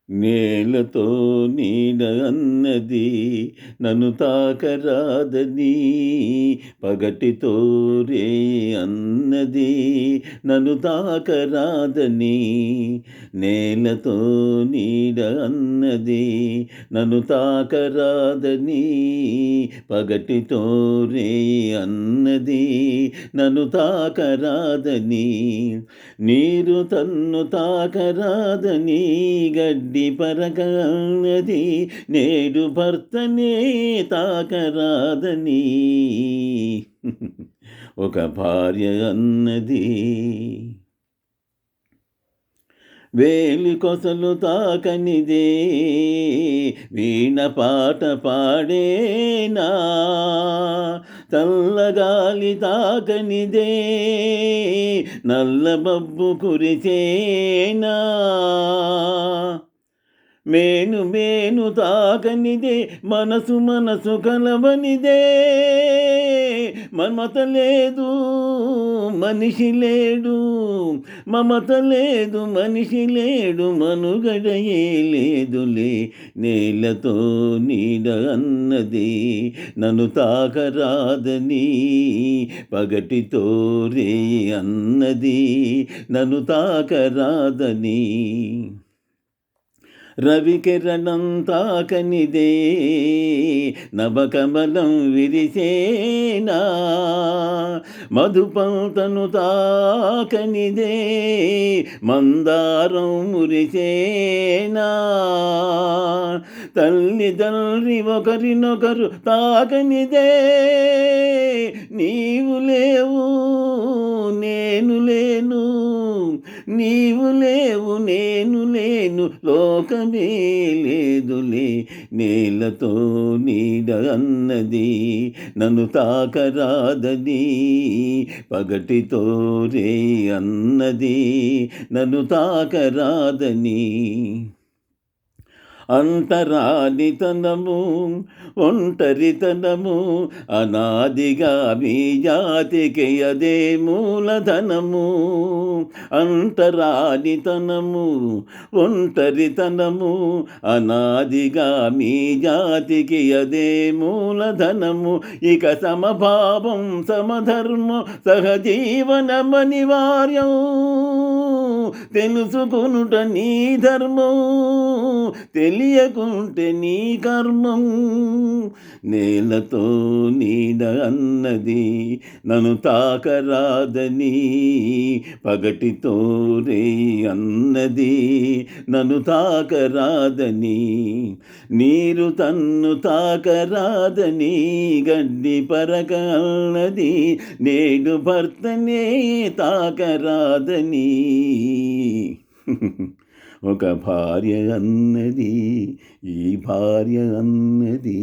నేలతో నీడ అన్నది నన్ను తాకరాదని, పగటితో రే అన్నది నన్ను తాకరాదని. నేలతో నీడ అన్నది నన్ను తాకరాదని, పగటితో రే అన్నది నన్ను తాకరాదని. నీరు తన్ను తాకరాదని గడ్డి పరక అన్నది, నేడు భర్తనే తాకరాదని. ఒక భార్య అన్నది వేలి కొసలు తాకనిదే, వీణ పాట పాడేనా. చల్లగాలి తాకనిదే, నల్లబబ్బు కురిసేనా. మేను మేను తాకనిదే, మనసు మనసు కలవనిదే. మమత లేదు మనిషి లేడు, మమత లేదు మనిషి లేడు, మనుగడయే లేదులే. నేలతో నీడ అన్నది నన్ను తాకరాదని, పగటితో రే అన్నది నన్ను తాకరాదని. రవికిరణం తాకనిదే, నవకమలం విరిసేనా. మధుపంతను తాకనిదే, మందారం మురిసేనా. తల్లిదండ్రి ఒకరినొకరు తాకనిదే, నీవు లేవు నేను లేను, నీవు లేవు నేను లేను, లోకమే లేదులే. నేలతో నీడ అన్నది నన్ను తాకరాదని, పగటితో రే అన్నది నన్ను తాకరాదని. అంతరానితనము ఒంటరితనము, అనాదిగా మీ జాతికి అదే మూలధనము. అంతరానితనము ఒంటరితనము, అనాదిగా మీ జాతికి అదే మూలధనము. ఇక సమభావం సమధర్మం సహజీవనమనివార్యం, తెలుసుకొనుట నీ ధర్మం, తెలియకుంటే నీ కర్మం. నేలతో నీడ అన్నది నన్ను తాకరాదని, పగటితో రే అన్నది నన్ను తాకరాదని. నీరు తన్ను తాకరాదని గడ్డి పరక అన్నది, నేడు భర్తనే తాకరాదని. ఒక భార్య అన్నది, ఈ భార్య అన్నది.